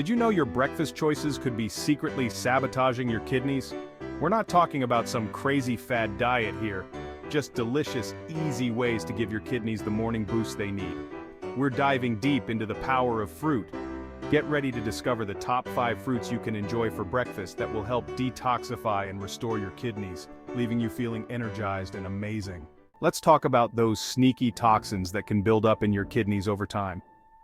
Did you know your breakfast choices could be secretly sabotaging your kidneys? We're not talking about some crazy fad diet here, just delicious, easy ways to give your kidneys the morning boost they need. We're diving deep into the power of fruit. Get ready to discover the top 5 fruits you can enjoy for breakfast that will help detoxify and restore your kidneys, leaving you feeling energized and amazing. Let's talk about those sneaky toxins that can build up in your kidneys over time.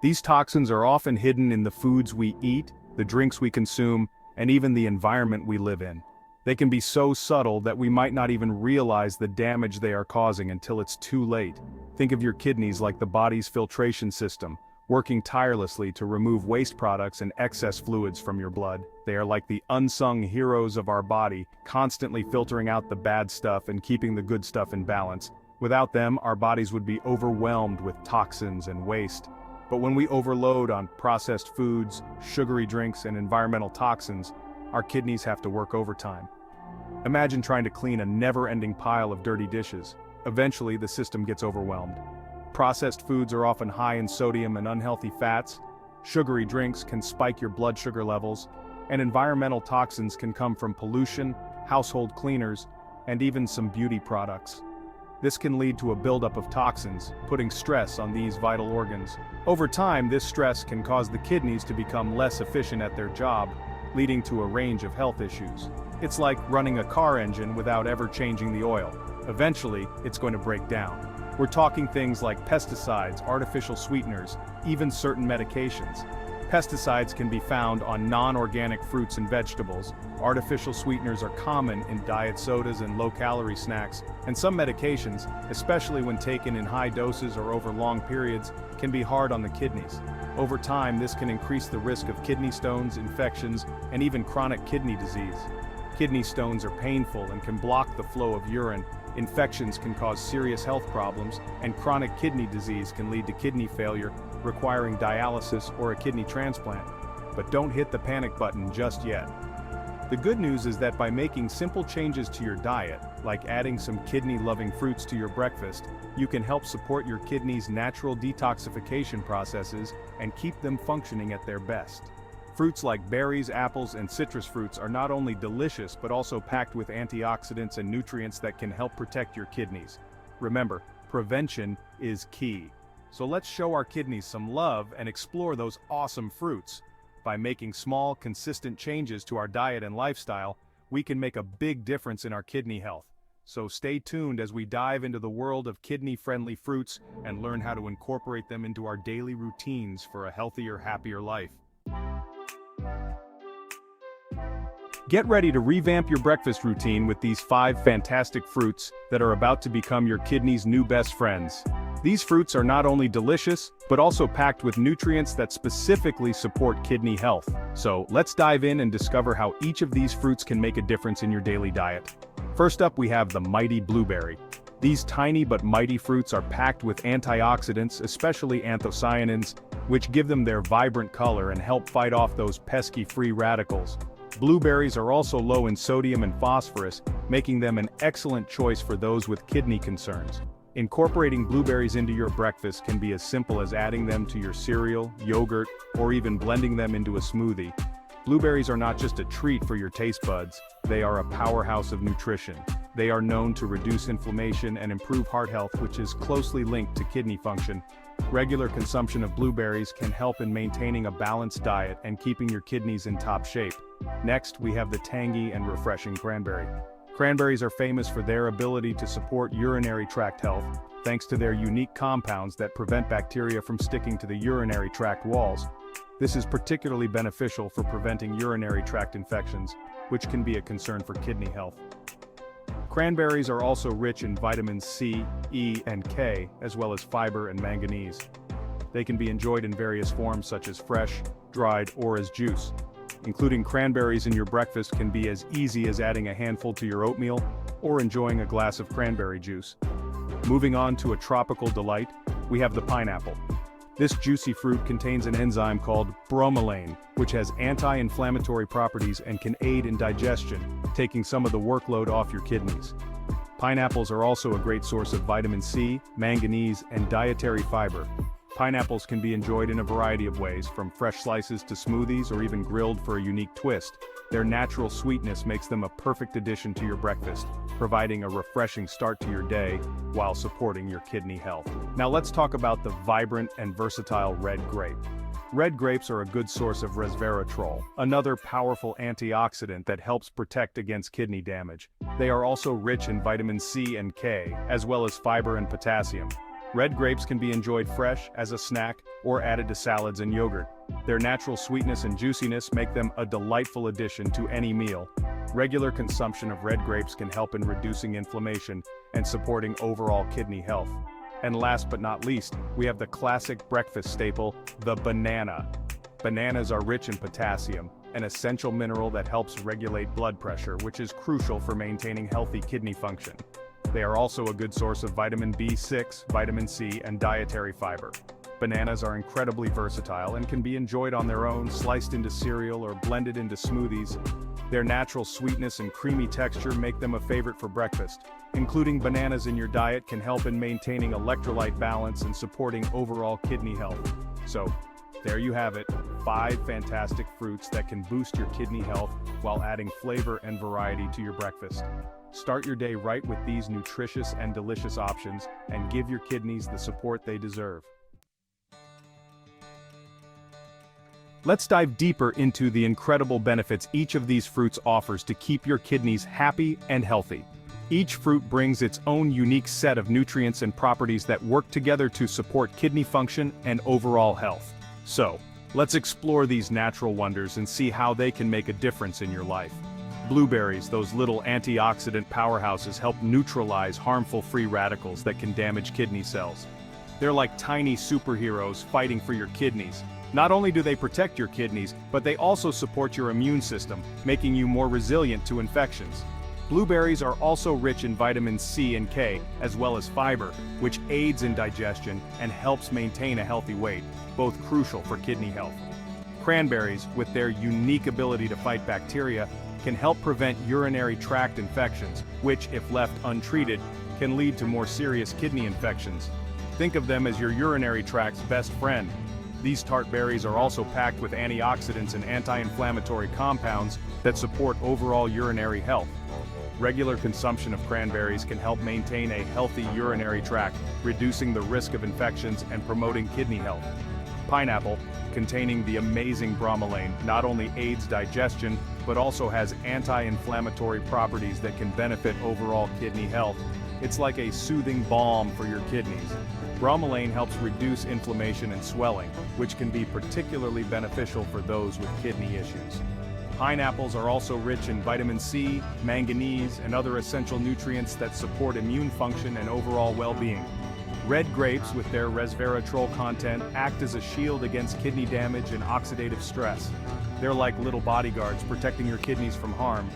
These toxins are often hidden in the foods we eat, the drinks we consume, and even the environment we live in. They can be so subtle that we might not even realize the damage they are causing until it's too late. Think of your kidneys like the body's filtration system, working tirelessly to remove waste products and excess fluids from your blood. They are like the unsung heroes of our body, constantly filtering out the bad stuff and keeping the good stuff in balance. Without them, our bodies would be overwhelmed with toxins and waste. But when we overload on processed foods, sugary drinks, and environmental toxins, our kidneys have to work overtime. Imagine trying to clean a never-ending pile of dirty dishes. Eventually, the system gets overwhelmed. Processed foods are often high in sodium and unhealthy fats. Sugary drinks can spike your blood sugar levels, and environmental toxins can come from pollution, household cleaners, and even some beauty products. This can lead to a buildup of toxins, putting stress on these vital organs. Over time, this stress can cause the kidneys to become less efficient at their job, leading to a range of health issues. It's like running a car engine without ever changing the oil. Eventually, it's going to break down. We're talking things like pesticides, artificial sweeteners, even certain medications. Pesticides can be found on non-organic fruits and vegetables. Artificial sweeteners are common in diet sodas and low-calorie snacks, and some medications, especially when taken in high doses or over long periods, can be hard on the kidneys. Over time, this can increase the risk of kidney stones, infections, and even chronic kidney disease. Kidney stones are painful and can block the flow of urine. Infections can cause serious health problems, and chronic kidney disease can lead to kidney failure, requiring dialysis or a kidney transplant. But don't hit the panic button just yet. The good news is that by making simple changes to your diet, like adding some kidney-loving fruits to your breakfast, you can help support your kidneys' natural detoxification processes and keep them functioning at their best. Fruits like berries, apples, and citrus fruits are not only delicious but also packed with antioxidants and nutrients that can help protect your kidneys. Remember, prevention is key. So let's show our kidneys some love and explore those awesome fruits. By making small, consistent changes to our diet and lifestyle, we can make a big difference in our kidney health. So stay tuned as we dive into the world of kidney-friendly fruits and learn how to incorporate them into our daily routines for a healthier, happier life. Get ready to revamp your breakfast routine with these 5 fantastic fruits that are about to become your kidney's new best friends. These fruits are not only delicious, but also packed with nutrients that specifically support kidney health. So let's dive in and discover how each of these fruits can make a difference in your daily diet. First up, we have the mighty blueberry. These tiny but mighty fruits are packed with antioxidants, especially anthocyanins, which give them their vibrant color and help fight off those pesky free radicals. Blueberries are also low in sodium and phosphorus, making them an excellent choice for those with kidney concerns. Incorporating blueberries into your breakfast can be as simple as adding them to your cereal, yogurt, or even blending them into a smoothie. Blueberries are not just a treat for your taste buds, they are a powerhouse of nutrition. They are known to reduce inflammation and improve heart health, which is closely linked to kidney function. Regular consumption of blueberries can help in maintaining a balanced diet and keeping your kidneys in top shape. Next, we have the tangy and refreshing cranberry. Cranberries are famous for their ability to support urinary tract health, thanks to their unique compounds that prevent bacteria from sticking to the urinary tract walls. This is particularly beneficial for preventing urinary tract infections, which can be a concern for kidney health. Cranberries are also rich in vitamins C, E, and K, as well as fiber and manganese. They can be enjoyed in various forms such as fresh, dried, or as juice. Including cranberries in your breakfast can be as easy as adding a handful to your oatmeal or enjoying a glass of cranberry juice. Moving on to a tropical delight, we have the pineapple. This juicy fruit contains an enzyme called bromelain, which has anti-inflammatory properties and can aid in digestion, taking some of the workload off your kidneys. Pineapples are also a great source of vitamin C, manganese, and dietary fiber. Pineapples can be enjoyed in a variety of ways, from fresh slices to smoothies or even grilled for a unique twist. Their natural sweetness makes them a perfect addition to your breakfast, providing a refreshing start to your day while supporting your kidney health. Now let's talk about the vibrant and versatile red grape. Red grapes are a good source of resveratrol, another powerful antioxidant that helps protect against kidney damage. They are also rich in vitamin C and K, as well as fiber and potassium. Red grapes can be enjoyed fresh, as a snack, or added to salads and yogurt. Their natural sweetness and juiciness make them a delightful addition to any meal. Regular consumption of red grapes can help in reducing inflammation and supporting overall kidney health. And last but not least, we have the classic breakfast staple, the banana. Bananas are rich in potassium, an essential mineral that helps regulate blood pressure, which is crucial for maintaining healthy kidney function. They are also a good source of vitamin B6, vitamin C, and dietary fiber. Bananas are incredibly versatile and can be enjoyed on their own, sliced into cereal, or blended into smoothies. Their natural sweetness and creamy texture make them a favorite for breakfast. Including bananas in your diet can help in maintaining electrolyte balance and supporting overall kidney health. So, there you have it, 5 fantastic fruits that can boost your kidney health while adding flavor and variety to your breakfast. Start your day right with these nutritious and delicious options, and give your kidneys the support they deserve. Let's dive deeper into the incredible benefits each of these fruits offers to keep your kidneys happy and healthy. Each fruit brings its own unique set of nutrients and properties that work together to support kidney function and overall health. So, let's explore these natural wonders and see how they can make a difference in your life. Blueberries, those little antioxidant powerhouses, help neutralize harmful free radicals that can damage kidney cells. They're like tiny superheroes fighting for your kidneys. Not only do they protect your kidneys, but they also support your immune system, making you more resilient to infections. Blueberries are also rich in vitamins C and K, as well as fiber, which aids in digestion and helps maintain a healthy weight, both crucial for kidney health. Cranberries, with their unique ability to fight bacteria, can help prevent urinary tract infections, which, if left untreated, can lead to more serious kidney infections. Think of them as your urinary tract's best friend. These tart berries are also packed with antioxidants and anti-inflammatory compounds that support overall urinary health. Regular consumption of cranberries can help maintain a healthy urinary tract, reducing the risk of infections and promoting kidney health. Pineapple, containing the amazing bromelain, not only aids digestion, but also has anti-inflammatory properties that can benefit overall kidney health. It's like a soothing balm for your kidneys. Bromelain helps reduce inflammation and swelling, which can be particularly beneficial for those with kidney issues. Pineapples are also rich in vitamin C, manganese, and other essential nutrients that support immune function and overall well-being. Red grapes, with their resveratrol content, act as a shield against kidney damage and oxidative stress. They're like little bodyguards protecting your kidneys from harm.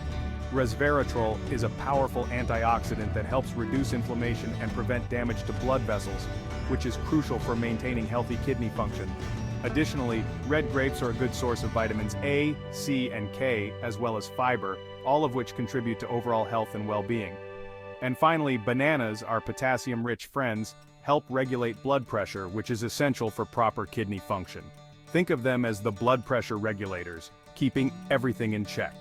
Resveratrol is a powerful antioxidant that helps reduce inflammation and prevent damage to blood vessels, which is crucial for maintaining healthy kidney function. Additionally, red grapes are a good source of vitamins A, C, and K, as well as fiber, all of which contribute to overall health and well-being. And finally, bananas, our potassium-rich friends, help regulate blood pressure, which is essential for proper kidney function. Think of them as the blood pressure regulators, keeping everything in check.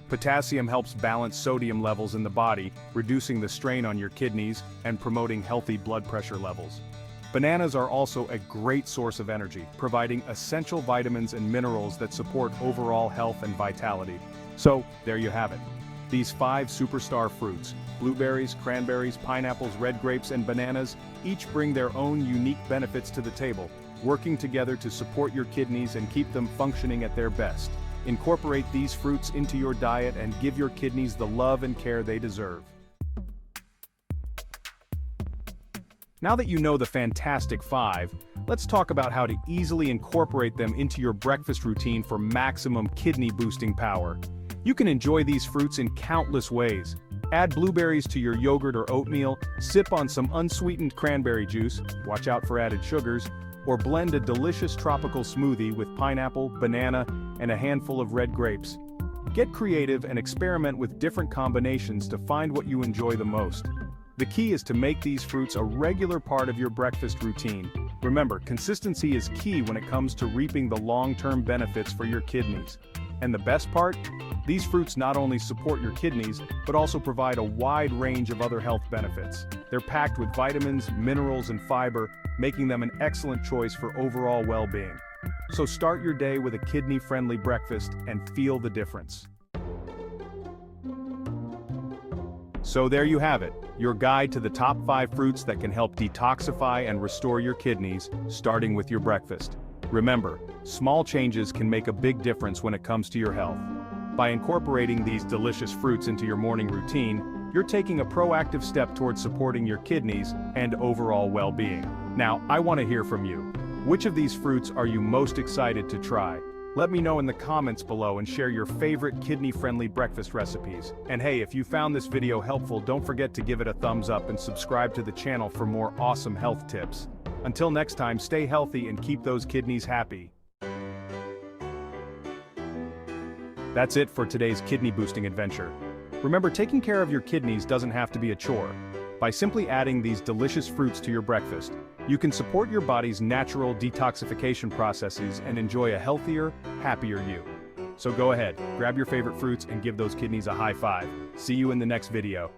Potassium helps balance sodium levels in the body, reducing the strain on your kidneys and promoting healthy blood pressure levels. Bananas are also a great source of energy, providing essential vitamins and minerals that support overall health and vitality. So, there you have it. These 5 superstar fruits, blueberries, cranberries, pineapples, red grapes, and bananas, each bring their own unique benefits to the table, working together to support your kidneys and keep them functioning at their best. Incorporate these fruits into your diet and give your kidneys the love and care they deserve. Now that you know the fantastic 5, let's talk about how to easily incorporate them into your breakfast routine for maximum kidney-boosting power. You can enjoy these fruits in countless ways. Add blueberries to your yogurt or oatmeal, sip on some unsweetened cranberry juice, watch out for added sugars, or blend a delicious tropical smoothie with pineapple, banana, and a handful of red grapes. Get creative and experiment with different combinations to find what you enjoy the most. The key is to make these fruits a regular part of your breakfast routine, Remember, consistency is key when it comes to reaping the long-term benefits for your kidneys. And the best part? These fruits not only support your kidneys, but also provide a wide range of other health benefits. They're packed with vitamins, minerals, and fiber, making them an excellent choice for overall well-being. So start your day with a kidney-friendly breakfast and feel the difference. So there you have it, your guide to the top 5 fruits that can help detoxify and restore your kidneys, starting with your breakfast. Remember, small changes can make a big difference when it comes to your health. By incorporating these delicious fruits into your morning routine, you're taking a proactive step towards supporting your kidneys and overall well-being. Now, I want to hear from you. Which of these fruits are you most excited to try? Let me know in the comments below and share your favorite kidney-friendly breakfast recipes. And hey, if you found this video helpful, don't forget to give it a thumbs up and subscribe to the channel for more awesome health tips. Until next time, stay healthy and keep those kidneys happy. That's it for today's kidney-boosting adventure. Remember, taking care of your kidneys doesn't have to be a chore. By simply adding these delicious fruits to your breakfast, you can support your body's natural detoxification processes and enjoy a healthier, happier you. So go ahead, grab your favorite fruits and give those kidneys a high five. See you in the next video.